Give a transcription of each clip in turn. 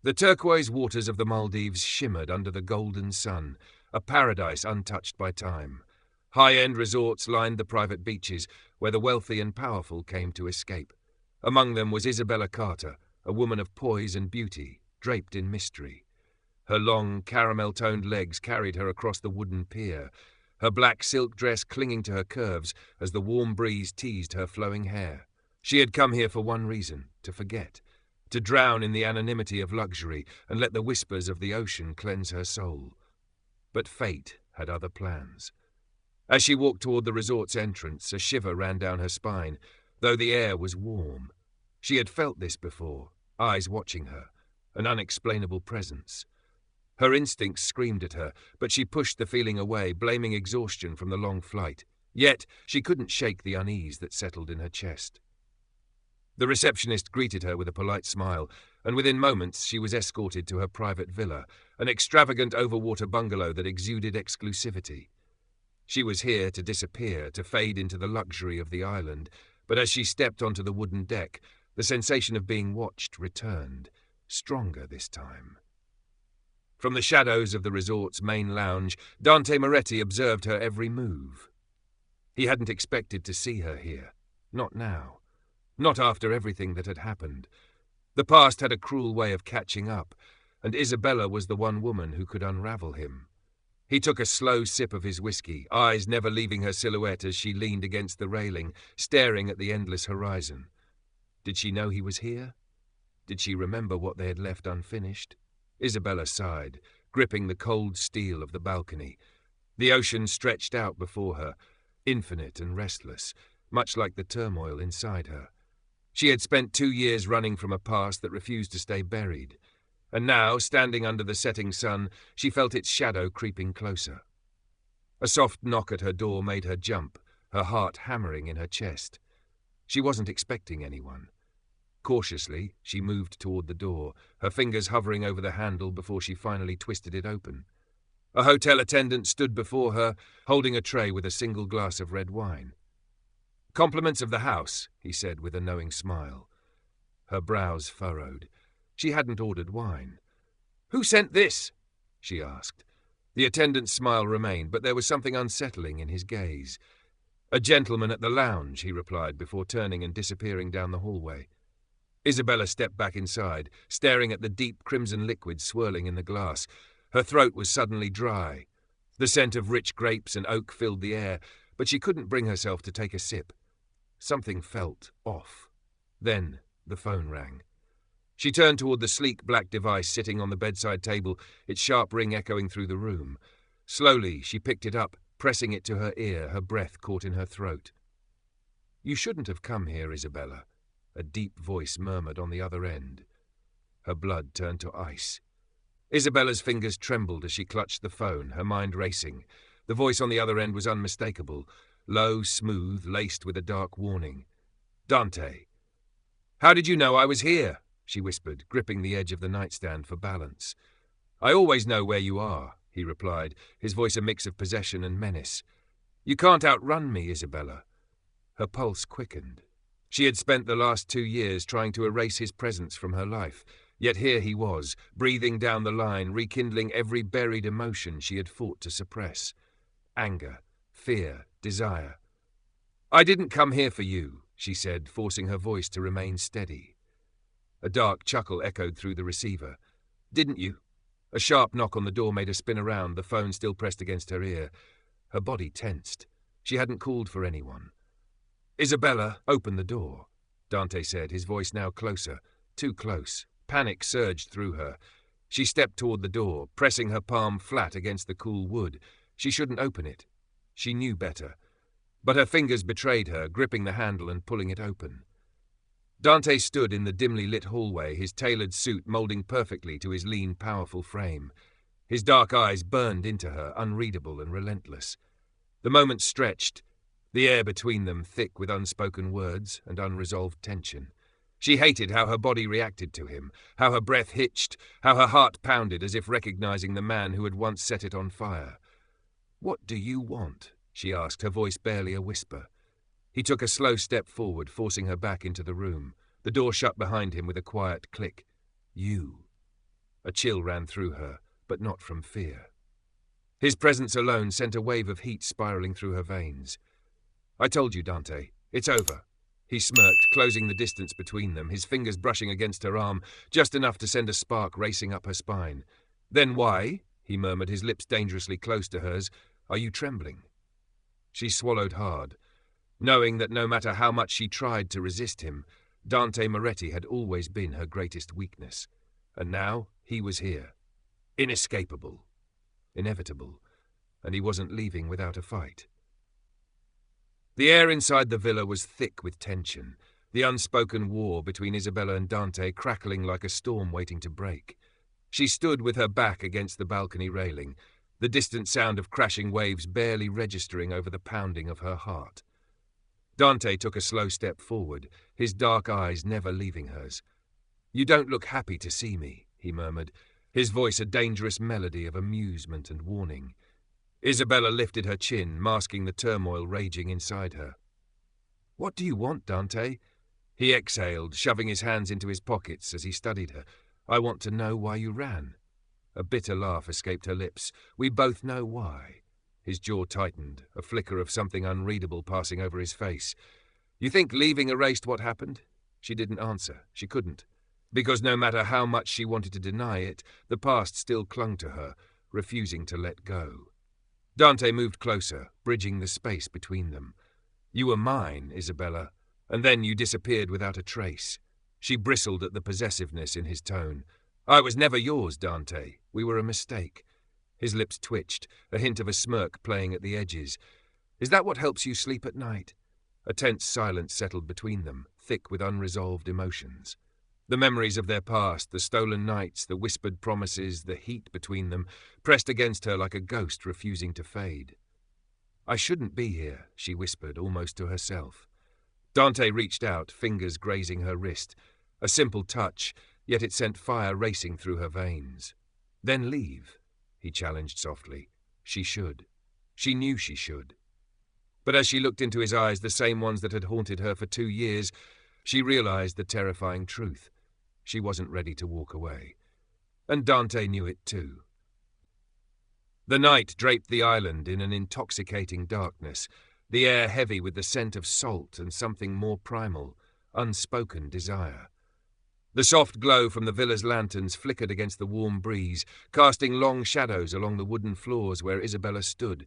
The turquoise waters of the Maldives shimmered under the golden sun, a paradise untouched by time. High-end resorts lined the private beaches, where the wealthy and powerful came to escape. Among them was Isabella Carter, a woman of poise and beauty, draped in mystery. Her long, caramel-toned legs carried her across the wooden pier, her black silk dress clinging to her curves as the warm breeze teased her flowing hair. She had come here for one reason, to forget, to drown in the anonymity of luxury and let the whispers of the ocean cleanse her soul. But fate had other plans. As she walked toward the resort's entrance, a shiver ran down her spine, though the air was warm. She had felt this before, eyes watching her, an unexplainable presence. Her instincts screamed at her, but she pushed the feeling away, blaming exhaustion from the long flight. Yet she couldn't shake the unease that settled in her chest. The receptionist greeted her with a polite smile, and within moments she was escorted to her private villa, an extravagant overwater bungalow that exuded exclusivity. She was here to disappear, to fade into the luxury of the island, but as she stepped onto the wooden deck, the sensation of being watched returned, stronger this time. From the shadows of the resort's main lounge, Dante Moretti observed her every move. He hadn't expected to see her here, not now, not after everything that had happened. The past had a cruel way of catching up, and Isabella was the one woman who could unravel him. He took a slow sip of his whiskey, eyes never leaving her silhouette as she leaned against the railing, staring at the endless horizon. Did she know he was here? Did she remember what they had left unfinished? Isabella sighed, gripping the cold steel of the balcony. The ocean stretched out before her, infinite and restless, much like the turmoil inside her. She had spent 2 years running from a past that refused to stay buried, and now, standing under the setting sun, she felt its shadow creeping closer. A soft knock at her door made her jump, her heart hammering in her chest. She wasn't expecting anyone. Cautiously, she moved toward the door, her fingers hovering over the handle before she finally twisted it open. A hotel attendant stood before her, holding a tray with a single glass of red wine. "Compliments of the house," he said with a knowing smile. Her brows furrowed. She hadn't ordered wine. "Who sent this?" she asked. The attendant's smile remained, but there was something unsettling in his gaze. "A gentleman at the lounge," he replied before turning and disappearing down the hallway. Isabella stepped back inside, staring at the deep crimson liquid swirling in the glass. Her throat was suddenly dry. The scent of rich grapes and oak filled the air, but she couldn't bring herself to take a sip. Something felt off. Then the phone rang. She turned toward the sleek black device sitting on the bedside table, its sharp ring echoing through the room. Slowly, she picked it up, pressing it to her ear, her breath caught in her throat. "You shouldn't have come here, Isabella," a deep voice murmured on the other end. Her blood turned to ice. Isabella's fingers trembled as she clutched the phone, her mind racing. The voice on the other end was unmistakable, low, smooth, laced with a dark warning. "Dante." "How did you know I was here?" she whispered, gripping the edge of the nightstand for balance. "I always know where you are," he replied, his voice a mix of possession and menace. "You can't outrun me, Isabella." Her pulse quickened. She had spent the last 2 years trying to erase his presence from her life, yet here he was, breathing down the line, rekindling every buried emotion she had fought to suppress. Anger, fear, desire. "I didn't come here for you," she said, forcing her voice to remain steady. A dark chuckle echoed through the receiver. "Didn't you?" A sharp knock on the door made her spin around, the phone still pressed against her ear. Her body tensed. She hadn't called for anyone. "Isabella, open the door," Dante said, his voice now closer, too close. Panic surged through her. She stepped toward the door, pressing her palm flat against the cool wood. She shouldn't open it. She knew better. But her fingers betrayed her, gripping the handle and pulling it open. Dante stood in the dimly lit hallway, his tailored suit molding perfectly to his lean, powerful frame. His dark eyes burned into her, unreadable and relentless. The moment stretched, the air between them thick with unspoken words and unresolved tension. She hated how her body reacted to him, how her breath hitched, how her heart pounded as if recognizing the man who had once set it on fire. "What do you want?" she asked, her voice barely a whisper. He took a slow step forward, forcing her back into the room. The door shut behind him with a quiet click. "You." A chill ran through her, but not from fear. His presence alone sent a wave of heat spiraling through her veins. "I told you, Dante. It's over." He smirked, closing the distance between them, his fingers brushing against her arm, just enough to send a spark racing up her spine. "Then why," he murmured, his lips dangerously close to hers, "are you trembling?" She swallowed hard, knowing that no matter how much she tried to resist him, Dante Moretti had always been her greatest weakness. And now he was here. Inescapable. Inevitable. And he wasn't leaving without a fight. The air inside the villa was thick with tension, the unspoken war between Isabella and Dante crackling like a storm waiting to break. She stood with her back against the balcony railing, the distant sound of crashing waves barely registering over the pounding of her heart. Dante took a slow step forward, his dark eyes never leaving hers. "You don't look happy to see me," he murmured, his voice a dangerous melody of amusement and warning. Isabella lifted her chin, masking the turmoil raging inside her. "What do you want, Dante?" He exhaled, shoving his hands into his pockets as he studied her. "I want to know why you ran." A bitter laugh escaped her lips. "We both know why." His jaw tightened, a flicker of something unreadable passing over his face. "You think leaving erased what happened?" She didn't answer. She couldn't. Because no matter how much she wanted to deny it, the past still clung to her, refusing to let go. Dante moved closer, bridging the space between them. "You were mine, Isabella, and then you disappeared without a trace." She bristled at the possessiveness in his tone. "I was never yours, Dante. We were a mistake." His lips twitched, a hint of a smirk playing at the edges. "Is that what helps you sleep at night?" A tense silence settled between them, thick with unresolved emotions. The memories of their past, the stolen nights, the whispered promises, the heat between them, pressed against her like a ghost refusing to fade. "I shouldn't be here," she whispered, almost to herself. Dante reached out, fingers grazing her wrist. A simple touch, yet it sent fire racing through her veins. "Then leave," he challenged softly. She should. She knew she should. But as she looked into his eyes, the same ones that had haunted her for 2 years, she realized the terrifying truth. She wasn't ready to walk away. And Dante knew it too. The night draped the island in an intoxicating darkness, the air heavy with the scent of salt and something more primal, unspoken desire. The soft glow from the villa's lanterns flickered against the warm breeze, casting long shadows along the wooden floors where Isabella stood,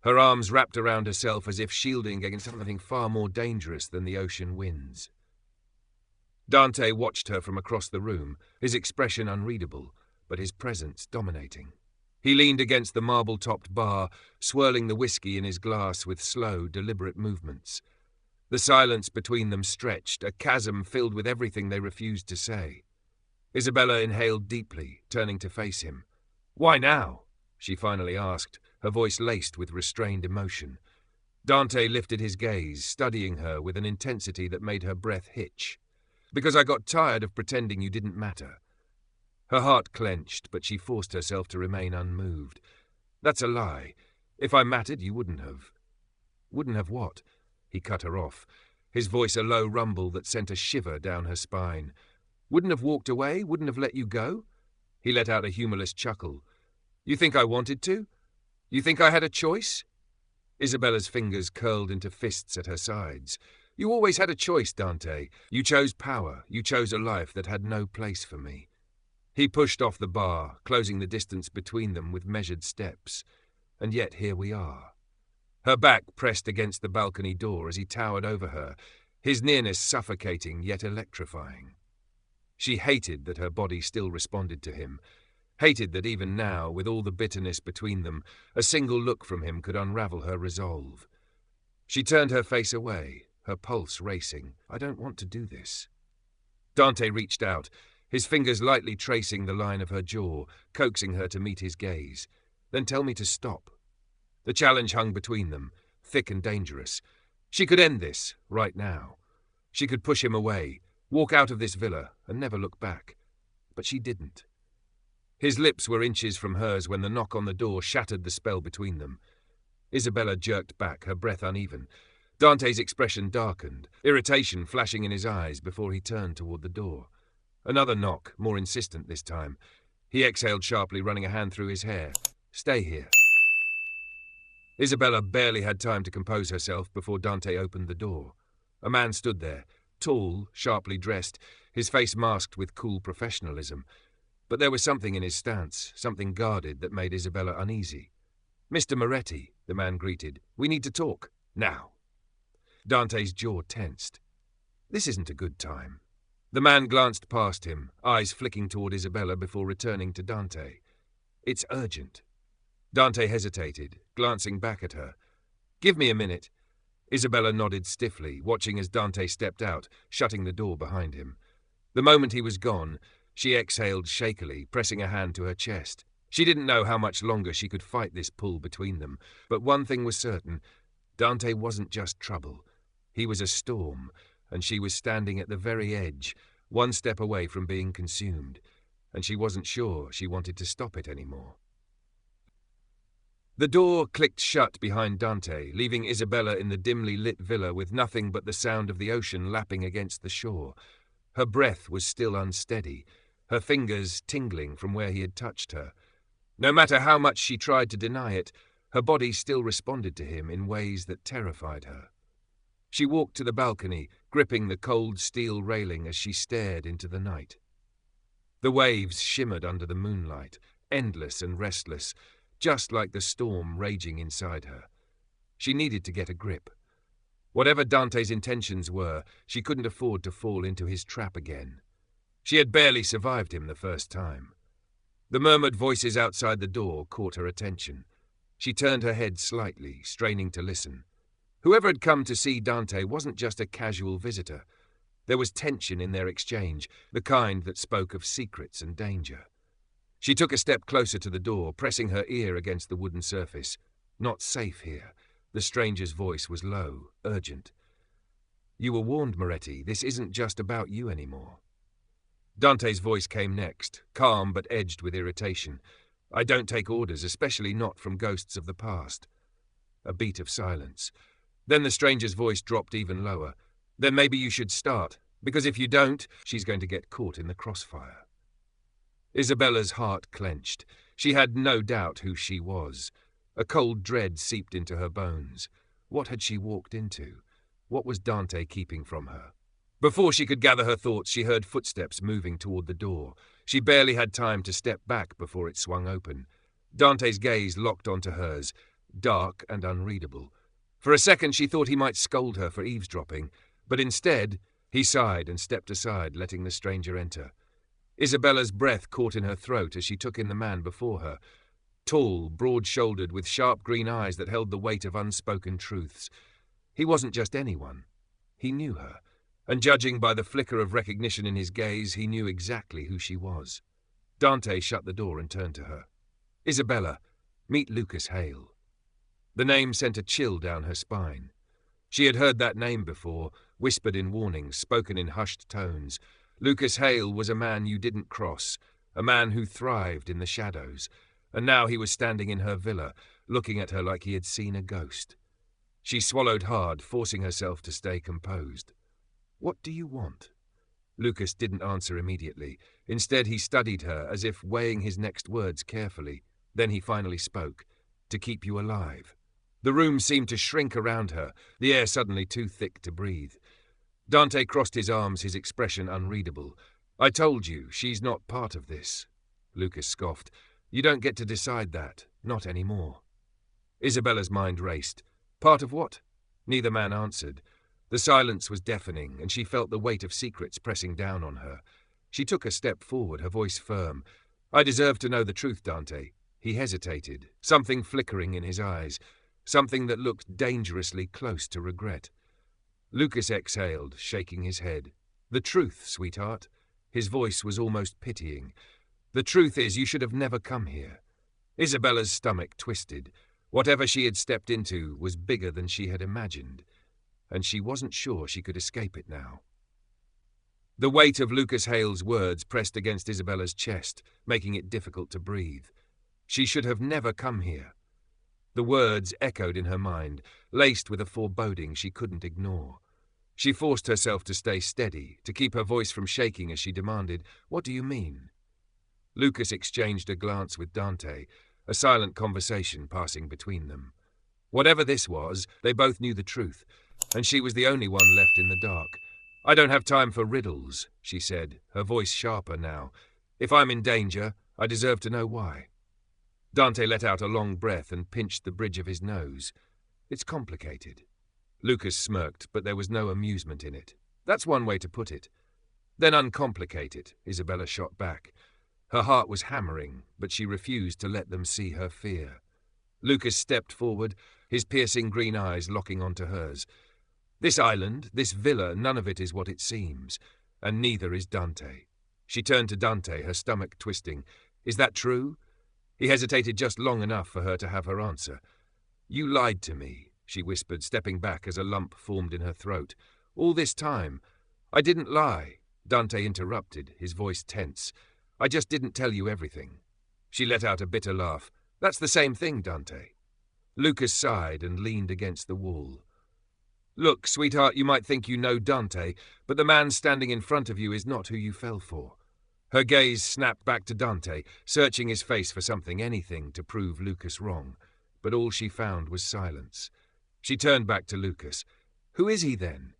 her arms wrapped around herself as if shielding against something far more dangerous than the ocean winds. Dante watched her from across the room, his expression unreadable, but his presence dominating. He leaned against the marble-topped bar, swirling the whiskey in his glass with slow, deliberate movements. The silence between them stretched, a chasm filled with everything they refused to say. Isabella inhaled deeply, turning to face him. "Why now?" she finally asked, her voice laced with restrained emotion. Dante lifted his gaze, studying her with an intensity that made her breath hitch. "Because I got tired of pretending you didn't matter." Her heart clenched, but she forced herself to remain unmoved. "That's a lie. If I mattered, you wouldn't have." "Wouldn't have what?" He cut her off, his voice a low rumble that sent a shiver down her spine. "Wouldn't have walked away? Wouldn't have let you go?" He let out a humorless chuckle. "You think I wanted to? You think I had a choice?" Isabella's fingers curled into fists at her sides. "You always had a choice, Dante. You chose power. You chose a life that had no place for me." He pushed off the bar, closing the distance between them with measured steps. And yet here we are. Her back pressed against the balcony door as he towered over her, his nearness suffocating yet electrifying. She hated that her body still responded to him, hated that even now, with all the bitterness between them, a single look from him could unravel her resolve. She turned her face away, her pulse racing. "I don't want to do this." Dante reached out, his fingers lightly tracing the line of her jaw, coaxing her to meet his gaze. "Then tell me to stop." The challenge hung between them, thick and dangerous. She could end this, right now. She could push him away, walk out of this villa, and never look back. But she didn't. His lips were inches from hers when the knock on the door shattered the spell between them. Isabella jerked back, her breath uneven. Dante's expression darkened, irritation flashing in his eyes before he turned toward the door. Another knock, more insistent this time. He exhaled sharply, running a hand through his hair. "Stay here." Isabella barely had time to compose herself before Dante opened the door. A man stood there, tall, sharply dressed, his face masked with cool professionalism. But there was something in his stance, something guarded, that made Isabella uneasy. "Mr. Moretti," the man greeted. "We need to talk. Now." Dante's jaw tensed. This isn't a good time. The man glanced past him, eyes flicking toward Isabella before returning to Dante. "It's urgent." Dante hesitated, glancing back at her. "Give me a minute." Isabella nodded stiffly, watching as Dante stepped out, shutting the door behind him. The moment he was gone, she exhaled shakily, pressing a hand to her chest. She didn't know how much longer she could fight this pull between them, but one thing was certain. Dante wasn't just trouble. He was a storm, and she was standing at the very edge, one step away from being consumed, and she wasn't sure she wanted to stop it anymore. The door clicked shut behind Dante, leaving Isabella in the dimly lit villa with nothing but the sound of the ocean lapping against the shore. Her breath was still unsteady, her fingers tingling from where he had touched her. No matter how much she tried to deny it, her body still responded to him in ways that terrified her. She walked to the balcony, gripping the cold steel railing as she stared into the night. The waves shimmered under the moonlight, endless and restless, just like the storm raging inside her. She needed to get a grip. Whatever Dante's intentions were, she couldn't afford to fall into his trap again. She had barely survived him the first time. The murmured voices outside the door caught her attention. She turned her head slightly, straining to listen. Whoever had come to see Dante wasn't just a casual visitor. There was tension in their exchange, the kind that spoke of secrets and danger. She took a step closer to the door, pressing her ear against the wooden surface. Not safe here. The stranger's voice was low, urgent. "You were warned, Moretti. This isn't just about you anymore." Dante's voice came next, calm but edged with irritation. "I don't take orders, especially not from ghosts of the past." A beat of silence. Then the stranger's voice dropped even lower. "Then maybe you should start, because if you don't, she's going to get caught in the crossfire." Isabella's heart clenched. She had no doubt who she was. A cold dread seeped into her bones. What had she walked into? What was Dante keeping from her? Before she could gather her thoughts, she heard footsteps moving toward the door. She barely had time to step back before it swung open. Dante's gaze locked onto hers, dark and unreadable. For a second she thought he might scold her for eavesdropping, but instead he sighed and stepped aside, letting the stranger enter. Isabella's breath caught in her throat as she took in the man before her. Tall, broad-shouldered, with sharp green eyes that held the weight of unspoken truths. He wasn't just anyone. He knew her, and judging by the flicker of recognition in his gaze, he knew exactly who she was. Dante shut the door and turned to her. "Isabella, meet Lucas Hale." The name sent a chill down her spine. She had heard that name before, whispered in warnings, spoken in hushed tones. Lucas Hale was a man you didn't cross, a man who thrived in the shadows, and now he was standing in her villa, looking at her like he had seen a ghost. She swallowed hard, forcing herself to stay composed. "What do you want?" Lucas didn't answer immediately. Instead, he studied her, as if weighing his next words carefully. Then he finally spoke. "To keep you alive." The room seemed to shrink around her, the air suddenly too thick to breathe. Dante crossed his arms, his expression unreadable. "I told you, she's not part of this." Lucas scoffed. "You don't get to decide that, not anymore." Isabella's mind raced. Part of what? Neither man answered. The silence was deafening, and she felt the weight of secrets pressing down on her. She took a step forward, her voice firm. "I deserve to know the truth, Dante." He hesitated, something flickering in his eyes, something that looked dangerously close to regret. Lucas exhaled, shaking his head. "The truth, sweetheart." His voice was almost pitying. "The truth is you should have never come here." Isabella's stomach twisted. Whatever she had stepped into was bigger than she had imagined, and she wasn't sure she could escape it now. The weight of Lucas Hale's words pressed against Isabella's chest, making it difficult to breathe. She should have never come here. The words echoed in her mind, laced with a foreboding she couldn't ignore. She forced herself to stay steady, to keep her voice from shaking as she demanded, "What do you mean?" Lucas exchanged a glance with Dante, a silent conversation passing between them. Whatever this was, they both knew the truth, and she was the only one left in the dark. "I don't have time for riddles," she said, her voice sharper now. "If I'm in danger, I deserve to know why." Dante let out a long breath and pinched the bridge of his nose. "It's complicated." Lucas smirked, but there was no amusement in it. "That's one way to put it." "Then uncomplicate it," Isabella shot back. Her heart was hammering, but she refused to let them see her fear. Lucas stepped forward, his piercing green eyes locking onto hers. "This island, this villa, none of it is what it seems, and neither is Dante." She turned to Dante, her stomach twisting. "Is that true?" He hesitated just long enough for her to have her answer. "You lied to me," she whispered, stepping back as a lump formed in her throat. "All this time." "I didn't lie," Dante interrupted, his voice tense. "I just didn't tell you everything." She let out a bitter laugh. "That's the same thing, Dante." Lucas sighed and leaned against the wall. "Look, sweetheart, you might think you know Dante, but the man standing in front of you is not who you fell for." Her gaze snapped back to Dante, searching his face for something, anything, to prove Lucas wrong. But all she found was silence. She turned back to Lucas. "Who is he, then?"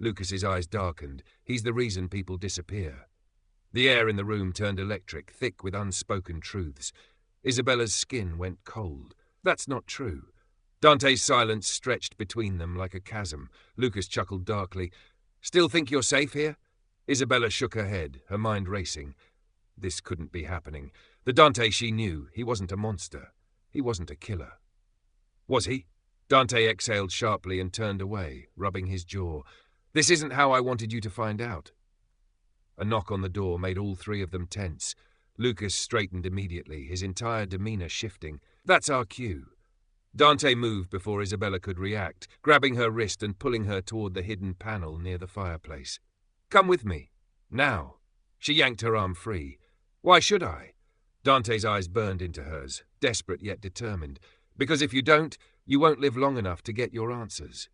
Lucas's eyes darkened. "He's the reason people disappear." The air in the room turned electric, thick with unspoken truths. Isabella's skin went cold. "That's not true." Dante's silence stretched between them like a chasm. Lucas chuckled darkly. "Still think you're safe here?" Isabella shook her head, her mind racing. This couldn't be happening. The Dante she knew, he wasn't a monster. He wasn't a killer. Was he? Dante exhaled sharply and turned away, rubbing his jaw. "This isn't how I wanted you to find out." A knock on the door made all three of them tense. Lucas straightened immediately, his entire demeanor shifting. "That's our cue." Dante moved before Isabella could react, grabbing her wrist and pulling her toward the hidden panel near the fireplace. "Come with me. Now." She yanked her arm free. "Why should I?" Dante's eyes burned into hers, desperate yet determined. "Because if you don't, you won't live long enough to get your answers."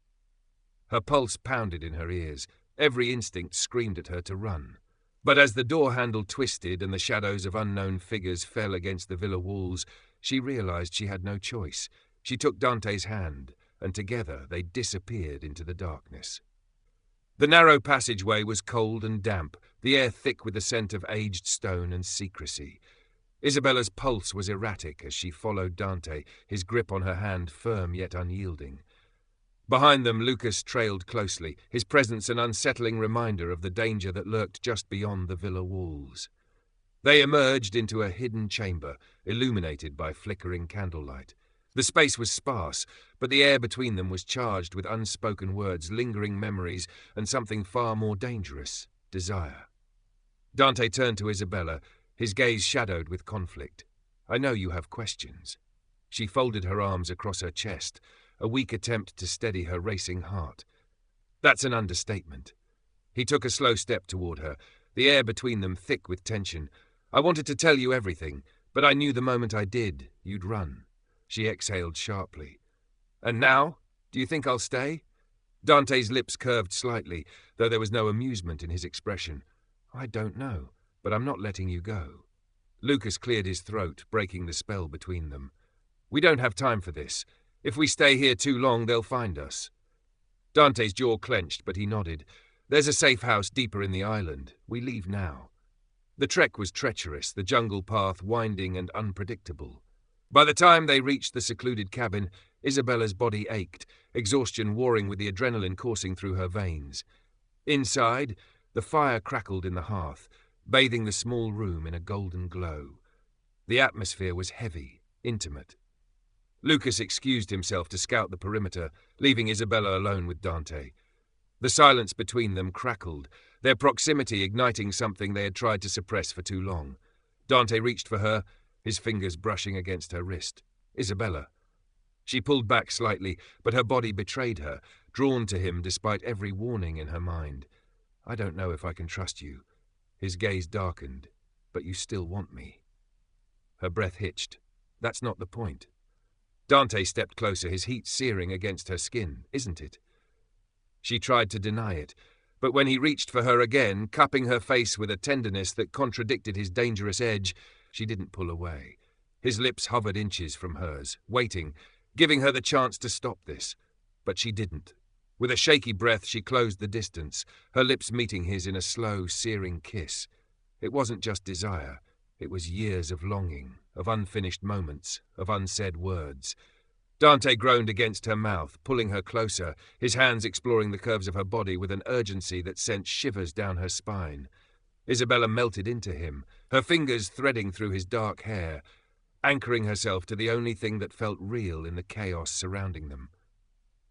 Her pulse pounded in her ears. Every instinct screamed at her to run. But as the door handle twisted and the shadows of unknown figures fell against the villa walls, she realized she had no choice. She took Dante's hand, and together they disappeared into the darkness. The narrow passageway was cold and damp, the air thick with the scent of aged stone and secrecy. Isabella's pulse was erratic as she followed Dante, his grip on her hand firm yet unyielding. Behind them, Lucas trailed closely, his presence an unsettling reminder of the danger that lurked just beyond the villa walls. They emerged into a hidden chamber, illuminated by flickering candlelight. The space was sparse, but the air between them was charged with unspoken words, lingering memories, and something far more dangerous, desire. Dante turned to Isabella, his gaze shadowed with conflict. "I know you have questions." She folded her arms across her chest, a weak attempt to steady her racing heart. "That's an understatement." He took a slow step toward her, the air between them thick with tension. "I wanted to tell you everything, but I knew the moment I did, you'd run." She exhaled sharply. "And now? Do you think I'll stay?" Dante's lips curved slightly, though there was no amusement in his expression. "I don't know, but I'm not letting you go." Lucas cleared his throat, breaking the spell between them. "We don't have time for this. If we stay here too long, they'll find us." Dante's jaw clenched, but he nodded. "There's a safe house deeper in the island. We leave now." The trek was treacherous, the jungle path winding and unpredictable. By the time they reached the secluded cabin, Isabella's body ached, exhaustion warring with the adrenaline coursing through her veins. Inside, the fire crackled in the hearth, bathing the small room in a golden glow. The atmosphere was heavy, intimate. Lucas excused himself to scout the perimeter, leaving Isabella alone with Dante. The silence between them crackled, their proximity igniting something they had tried to suppress for too long. Dante reached for her, his fingers brushing against her wrist. "Isabella." She pulled back slightly, but her body betrayed her, drawn to him despite every warning in her mind. "I don't know if I can trust you." His gaze darkened. "But you still want me." Her breath hitched. "That's not the point." Dante stepped closer, his heat searing against her skin. "Isn't it?" She tried to deny it, but when he reached for her again, cupping her face with a tenderness that contradicted his dangerous edge, she didn't pull away. His lips hovered inches from hers, waiting, giving her the chance to stop this. But she didn't. With a shaky breath, she closed the distance, her lips meeting his in a slow, searing kiss. It wasn't just desire. It was years of longing, of unfinished moments, of unsaid words. Dante groaned against her mouth, pulling her closer, his hands exploring the curves of her body with an urgency that sent shivers down her spine. Isabella melted into him, her fingers threading through his dark hair, anchoring herself to the only thing that felt real in the chaos surrounding them.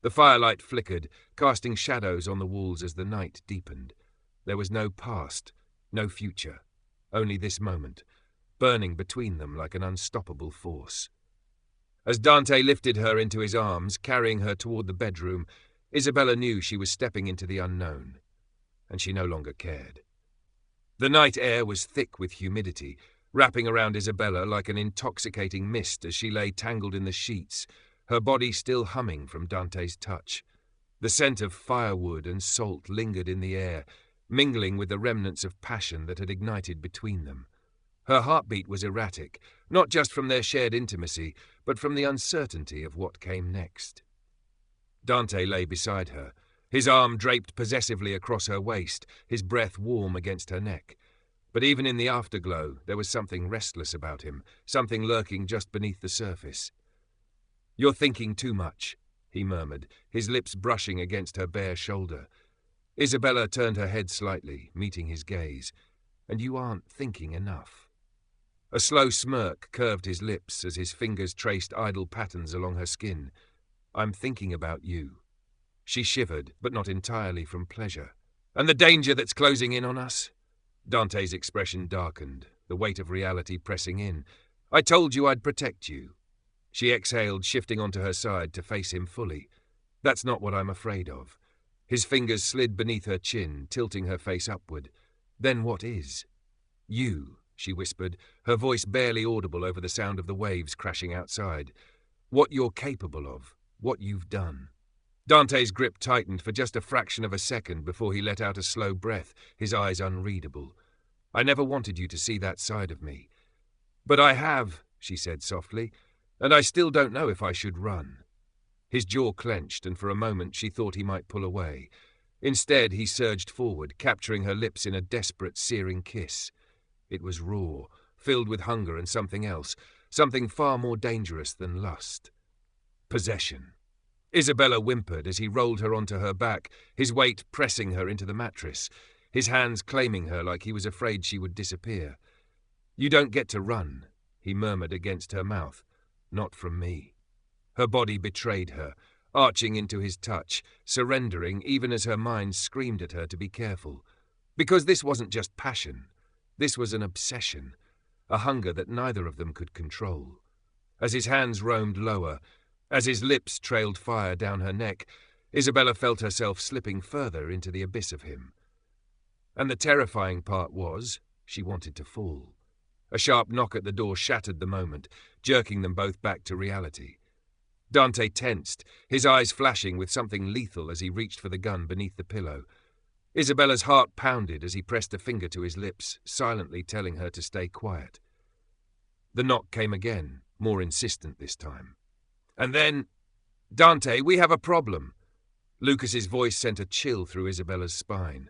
The firelight flickered, casting shadows on the walls as the night deepened. There was no past, no future, only this moment, burning between them like an unstoppable force. As Dante lifted her into his arms, carrying her toward the bedroom, Isabella knew she was stepping into the unknown, and she no longer cared. The night air was thick with humidity, wrapping around Isabella like an intoxicating mist as she lay tangled in the sheets, her body still humming from Dante's touch. The scent of firewood and salt lingered in the air, mingling with the remnants of passion that had ignited between them. Her heartbeat was erratic, not just from their shared intimacy, but from the uncertainty of what came next. Dante lay beside her, his arm draped possessively across her waist, his breath warm against her neck. But even in the afterglow, there was something restless about him, something lurking just beneath the surface. "You're thinking too much," he murmured, his lips brushing against her bare shoulder. Isabella turned her head slightly, meeting his gaze. "And you aren't thinking enough." A slow smirk curved his lips as his fingers traced idle patterns along her skin. "I'm thinking about you." She shivered, but not entirely from pleasure. "And the danger that's closing in on us?" Dante's expression darkened, the weight of reality pressing in. "I told you I'd protect you." She exhaled, shifting onto her side to face him fully. "That's not what I'm afraid of." His fingers slid beneath her chin, tilting her face upward. "Then what is?" "You," she whispered, her voice barely audible over the sound of the waves crashing outside. "What you're capable of, what you've done." Dante's grip tightened for just a fraction of a second before he let out a slow breath, his eyes unreadable. "I never wanted you to see that side of me." "But I have," she said softly, "and I still don't know if I should run." His jaw clenched, and for a moment she thought he might pull away. Instead, he surged forward, capturing her lips in a desperate, searing kiss. It was raw, filled with hunger and something else, something far more dangerous than lust. Possession. Isabella whimpered as he rolled her onto her back, his weight pressing her into the mattress, his hands claiming her like he was afraid she would disappear. "You don't get to run," he murmured against her mouth. "Not from me." Her body betrayed her, arching into his touch, surrendering even as her mind screamed at her to be careful. Because this wasn't just passion. This was an obsession, a hunger that neither of them could control. As his hands roamed lower, as his lips trailed fire down her neck, Isabella felt herself slipping further into the abyss of him. And the terrifying part was, she wanted to fall. A sharp knock at the door shattered the moment, jerking them both back to reality. Dante tensed, his eyes flashing with something lethal as he reached for the gun beneath the pillow. Isabella's heart pounded as he pressed a finger to his lips, silently telling her to stay quiet. The knock came again, more insistent this time. And then, "Dante, we have a problem." Lucas's voice sent a chill through Isabella's spine.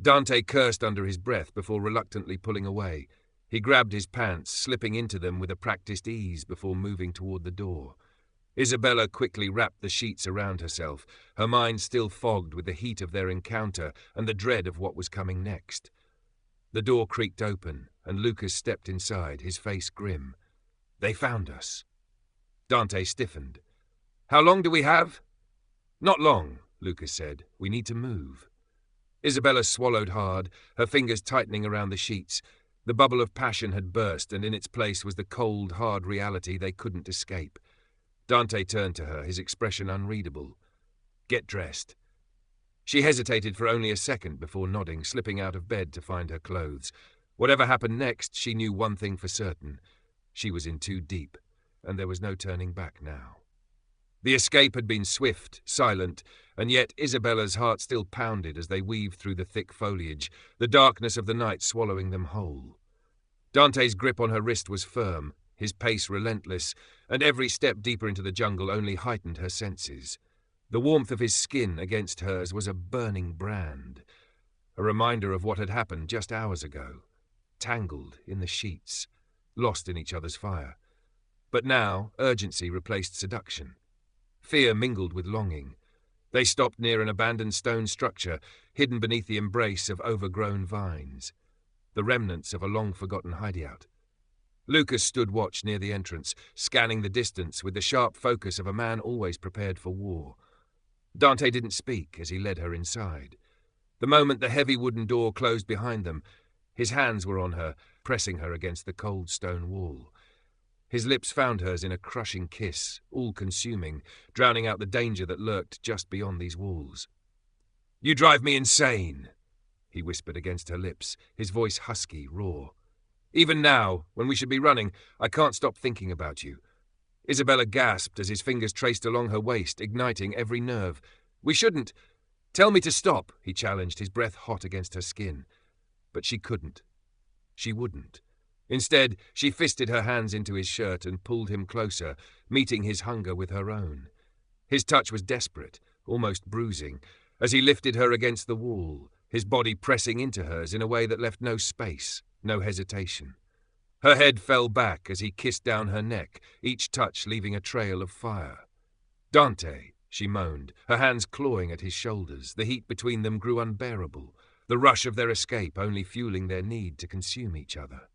Dante cursed under his breath before reluctantly pulling away. He grabbed his pants, slipping into them with a practiced ease before moving toward the door. Isabella quickly wrapped the sheets around herself, her mind still fogged with the heat of their encounter and the dread of what was coming next. The door creaked open, and Lucas stepped inside, his face grim. "They found us." Dante stiffened. "How long do we have?" "Not long," Lucas said. "We need to move." Isabella swallowed hard, her fingers tightening around the sheets. The bubble of passion had burst, and in its place was the cold, hard reality they couldn't escape. Dante turned to her, his expression unreadable. "Get dressed." She hesitated for only a second before nodding, slipping out of bed to find her clothes. Whatever happened next, she knew one thing for certain. She was in too deep, and there was no turning back now. The escape had been swift, silent, and yet Isabella's heart still pounded as they weaved through the thick foliage, the darkness of the night swallowing them whole. Dante's grip on her wrist was firm, his pace relentless, and every step deeper into the jungle only heightened her senses. The warmth of his skin against hers was a burning brand, a reminder of what had happened just hours ago, tangled in the sheets, lost in each other's fire. But now urgency replaced seduction. Fear mingled with longing. They stopped near an abandoned stone structure, hidden beneath the embrace of overgrown vines, the remnants of a long-forgotten hideout. Lucas stood watch near the entrance, scanning the distance with the sharp focus of a man always prepared for war. Dante didn't speak as he led her inside. The moment the heavy wooden door closed behind them, his hands were on her, pressing her against the cold stone wall. His lips found hers in a crushing kiss, all-consuming, drowning out the danger that lurked just beyond these walls. "You drive me insane," he whispered against her lips, his voice husky, raw. "Even now, when we should be running, I can't stop thinking about you." Isabella gasped as his fingers traced along her waist, igniting every nerve. "We shouldn't." "Tell me to stop," he challenged, his breath hot against her skin. But she couldn't. She wouldn't. Instead, she fisted her hands into his shirt and pulled him closer, meeting his hunger with her own. His touch was desperate, almost bruising, as he lifted her against the wall, his body pressing into hers in a way that left no space, no hesitation. Her head fell back as he kissed down her neck, each touch leaving a trail of fire. "Dante," she moaned, her hands clawing at his shoulders. The heat between them grew unbearable, the rush of their escape only fueling their need to consume each other.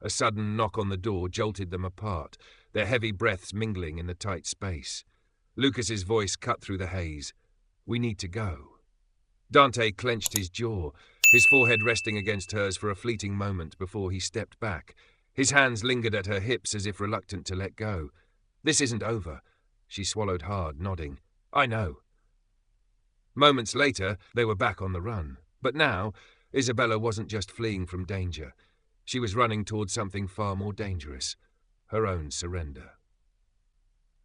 A sudden knock on the door jolted them apart, their heavy breaths mingling in the tight space. Lucas's voice cut through the haze. "We need to go." Dante clenched his jaw, his forehead resting against hers for a fleeting moment before he stepped back. His hands lingered at her hips as if reluctant to let go. "This isn't over." She swallowed hard, nodding. "I know." Moments later, they were back on the run. But now, Isabella wasn't just fleeing from danger. She was running towards something far more dangerous, her own surrender.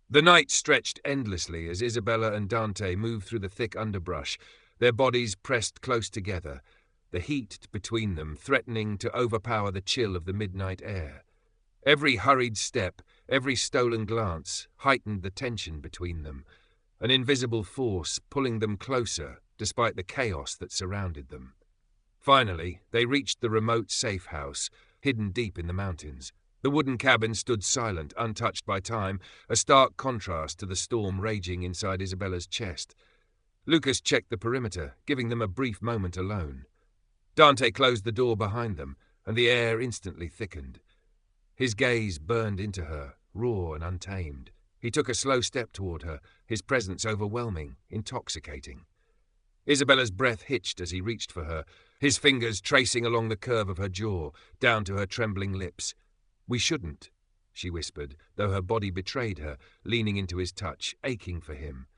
The night stretched endlessly as Isabella and Dante moved through the thick underbrush, their bodies pressed close together, the heat between them threatening to overpower the chill of the midnight air. Every hurried step, every stolen glance heightened the tension between them, an invisible force pulling them closer despite the chaos that surrounded them. Finally, they reached the remote safe house, hidden deep in the mountains. The wooden cabin stood silent, untouched by time, a stark contrast to the storm raging inside Isabella's chest. Lucas checked the perimeter, giving them a brief moment alone. Dante closed the door behind them, and the air instantly thickened. His gaze burned into her, raw and untamed. He took a slow step toward her, his presence overwhelming, intoxicating. Isabella's breath hitched as he reached for her, his fingers tracing along the curve of her jaw, down to her trembling lips. "We shouldn't," she whispered, though her body betrayed her, leaning into his touch, aching for him.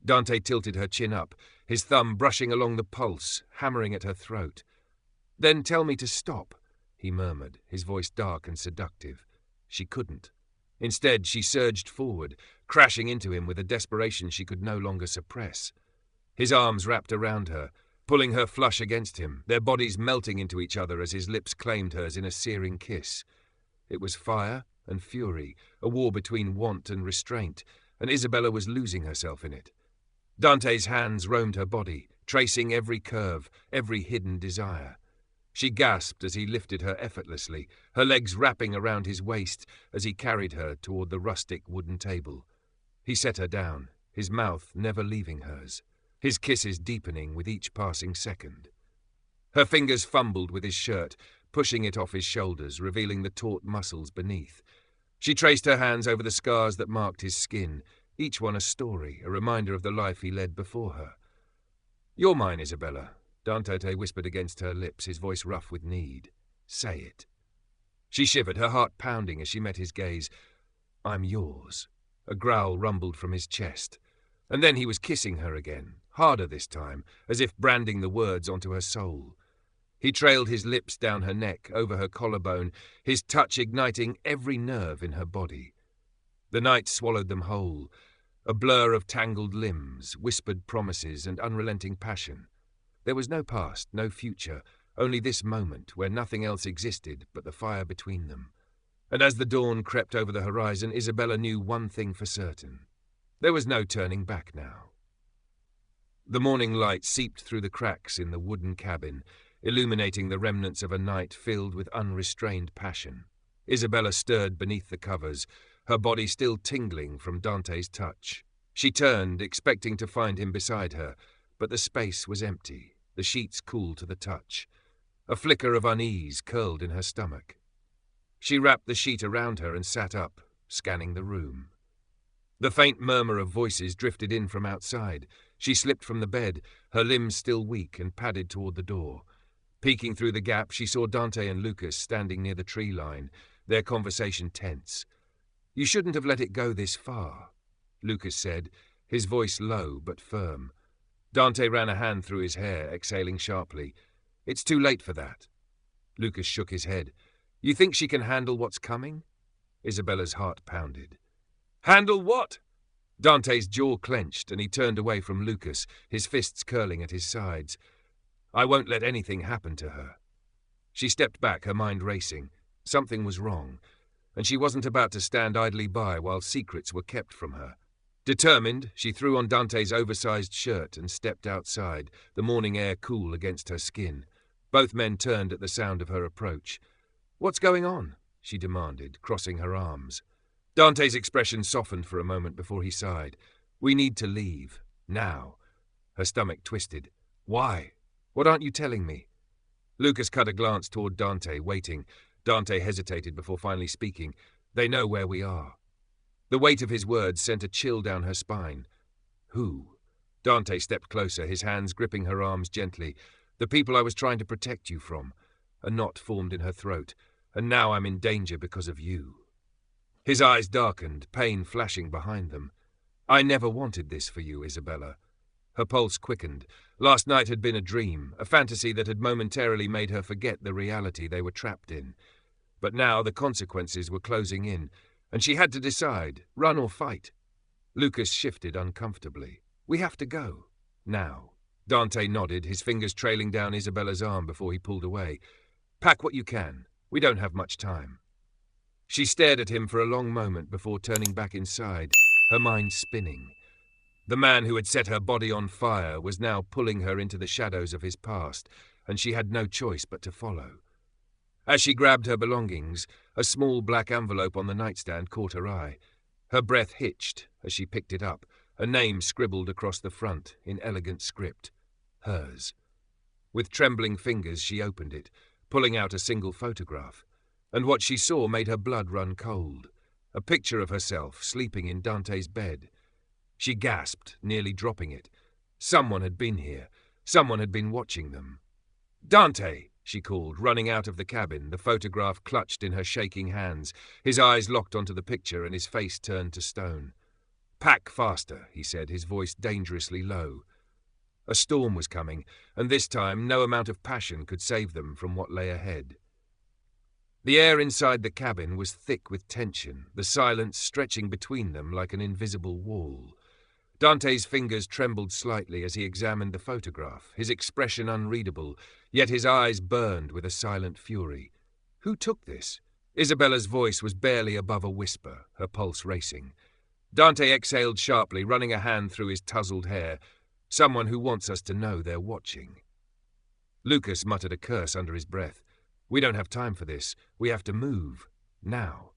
Dante tilted her chin up, his thumb brushing along the pulse, hammering at her throat. "Then tell me to stop," he murmured, his voice dark and seductive. She couldn't. Instead, she surged forward, crashing into him with a desperation she could no longer suppress. His arms wrapped around her, pulling her flush against him, their bodies melting into each other as his lips claimed hers in a searing kiss. It was fire and fury, a war between want and restraint, and Isabella was losing herself in it. Dante's hands roamed her body, tracing every curve, every hidden desire. She gasped as he lifted her effortlessly, her legs wrapping around his waist as he carried her toward the rustic wooden table. He set her down, his mouth never leaving hers, his kisses deepening with each passing second. Her fingers fumbled with his shirt, pushing it off his shoulders, revealing the taut muscles beneath. She traced her hands over the scars that marked his skin, each one a story, a reminder of the life he led before her. "You're mine, Isabella," Dante whispered against her lips, his voice rough with need. "Say it." She shivered, her heart pounding as she met his gaze. "I'm yours." A growl rumbled from his chest. And then he was kissing her again, harder this time, as if branding the words onto her soul. He trailed his lips down her neck, over her collarbone, his touch igniting every nerve in her body. The night swallowed them whole, a blur of tangled limbs, whispered promises, and unrelenting passion. There was no past, no future, only this moment where nothing else existed but the fire between them. And as the dawn crept over the horizon, Isabella knew one thing for certain. There was no turning back now. The morning light seeped through the cracks in the wooden cabin, illuminating the remnants of a night filled with unrestrained passion. Isabella stirred beneath the covers, her body still tingling from Dante's touch. She turned, expecting to find him beside her, but the space was empty, the sheets cool to the touch. A flicker of unease curled in her stomach. She wrapped the sheet around her and sat up, scanning the room. The faint murmur of voices drifted in from outside. She slipped from the bed, her limbs still weak, and padded toward the door. Peeking through the gap, she saw Dante and Lucas standing near the tree line, their conversation tense. "You shouldn't have let it go this far," Lucas said, his voice low but firm. Dante ran a hand through his hair, exhaling sharply. "It's too late for that." Lucas shook his head. "You think she can handle what's coming?" Isabella's heart pounded. "Handle what?" Dante's jaw clenched, and he turned away from Lucas, his fists curling at his sides. "I won't let anything happen to her." She stepped back, her mind racing. Something was wrong, and she wasn't about to stand idly by while secrets were kept from her. Determined, she threw on Dante's oversized shirt and stepped outside, the morning air cool against her skin. Both men turned at the sound of her approach. "What's going on?" she demanded, crossing her arms. Dante's expression softened for a moment before he sighed. "We need to leave. Now." Her stomach twisted. "Why? What aren't you telling me?" Lucas cut a glance toward Dante, waiting. Dante hesitated before finally speaking. "They know where we are." The weight of his words sent a chill down her spine. "Who?" Dante stepped closer, his hands gripping her arms gently. "The people I was trying to protect you from." A knot formed in her throat. "And now I'm in danger because of you." His eyes darkened, pain flashing behind them. "I never wanted this for you, Isabella." Her pulse quickened. Last night had been a dream, a fantasy that had momentarily made her forget the reality they were trapped in. But now the consequences were closing in, and she had to decide, run or fight. Lucas shifted uncomfortably. "We have to go. Now." Dante nodded, his fingers trailing down Isabella's arm before he pulled away. "Pack what you can. We don't have much time." She stared at him for a long moment before turning back inside, her mind spinning. The man who had set her body on fire was now pulling her into the shadows of his past, and she had no choice but to follow. As she grabbed her belongings, a small black envelope on the nightstand caught her eye. Her breath hitched as she picked it up, a name scribbled across the front in elegant script. Hers. With trembling fingers she opened it, pulling out a single photograph, and what she saw made her blood run cold. A picture of herself sleeping in Dante's bed. She gasped, nearly dropping it. Someone had been here. Someone had been watching them. "Dante!" she called, running out of the cabin, the photograph clutched in her shaking hands. His eyes locked onto the picture and his face turned to stone. "Pack faster," he said, his voice dangerously low. A storm was coming, and this time no amount of passion could save them from what lay ahead. The air inside the cabin was thick with tension, the silence stretching between them like an invisible wall. Dante's fingers trembled slightly as he examined the photograph, his expression unreadable, yet his eyes burned with a silent fury. "Who took this?" Isabella's voice was barely above a whisper, her pulse racing. Dante exhaled sharply, running a hand through his tousled hair. "Someone who wants us to know they're watching." Lucas muttered a curse under his breath. "We don't have time for this. We have to move. Now."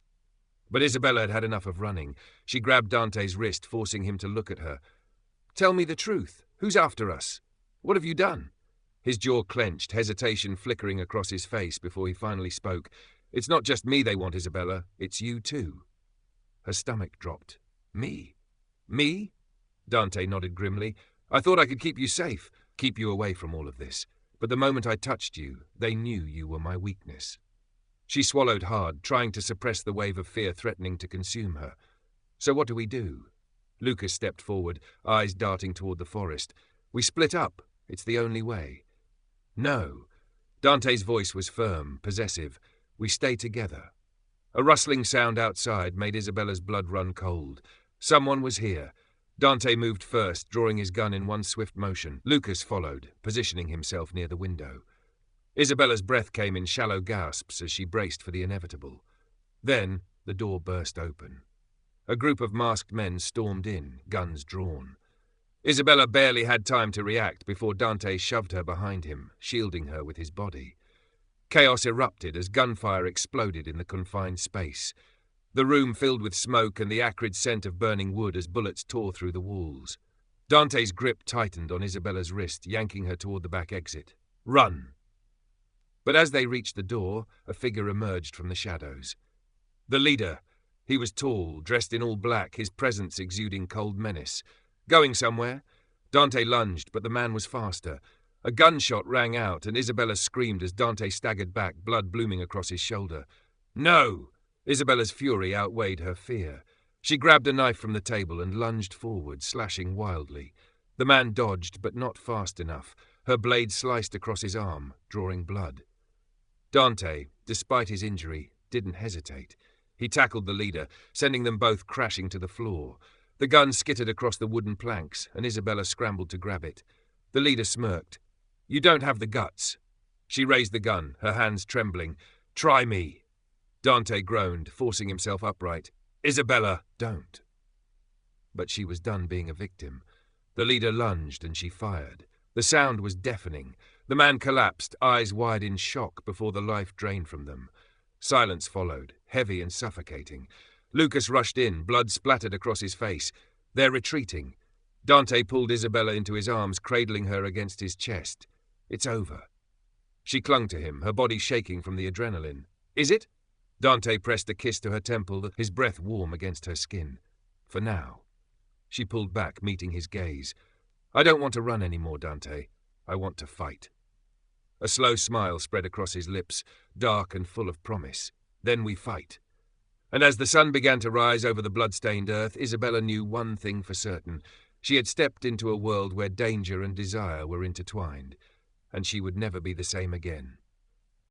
But Isabella had had enough of running. She grabbed Dante's wrist, forcing him to look at her. "Tell me the truth. Who's after us? What have you done?" His jaw clenched, hesitation flickering across his face before he finally spoke. "It's not just me they want, Isabella. It's you too." Her stomach dropped. "Me? Me?" Dante nodded grimly. "I thought I could keep you safe, keep you away from all of this. But the moment I touched you, they knew you were my weakness." She swallowed hard, trying to suppress the wave of fear threatening to consume her. "So what do we do?" Lucas stepped forward, eyes darting toward the forest. "We split up. It's the only way." "No." Dante's voice was firm, possessive. "We stay together." A rustling sound outside made Isabella's blood run cold. Someone was here. Dante moved first, drawing his gun in one swift motion. Lucas followed, positioning himself near the window. Isabella's breath came in shallow gasps as she braced for the inevitable. Then the door burst open. A group of masked men stormed in, guns drawn. Isabella barely had time to react before Dante shoved her behind him, shielding her with his body. Chaos erupted as gunfire exploded in the confined space. The room filled with smoke and the acrid scent of burning wood as bullets tore through the walls. Dante's grip tightened on Isabella's wrist, yanking her toward the back exit. Run! But as they reached the door, a figure emerged from the shadows. The leader. He was tall, dressed in all black, his presence exuding cold menace. Going somewhere? Dante lunged, but the man was faster. A gunshot rang out, and Isabella screamed as Dante staggered back, blood blooming across his shoulder. No! Isabella's fury outweighed her fear. She grabbed a knife from the table and lunged forward, slashing wildly. The man dodged, but not fast enough. Her blade sliced across his arm, drawing blood. Dante, despite his injury, didn't hesitate. He tackled the leader, sending them both crashing to the floor. The gun skittered across the wooden planks, and Isabella scrambled to grab it. The leader smirked. You don't have the guts. She raised the gun, her hands trembling. Try me. Dante groaned, forcing himself upright. Isabella, don't. But she was done being a victim. The leader lunged, and she fired. The sound was deafening. The man collapsed, eyes wide in shock before the life drained from them. Silence followed, heavy and suffocating. Lucas rushed in, blood splattered across his face. They're retreating. Dante pulled Isabella into his arms, cradling her against his chest. It's over. She clung to him, her body shaking from the adrenaline. Is it? Dante pressed a kiss to her temple, his breath warm against her skin. For now. She pulled back, meeting his gaze. I don't want to run anymore, Dante. I want to fight. A slow smile spread across his lips, dark and full of promise. Then we fight. And as the sun began to rise over the blood-stained earth, Isabella knew one thing for certain. She had stepped into a world where danger and desire were intertwined, and she would never be the same again.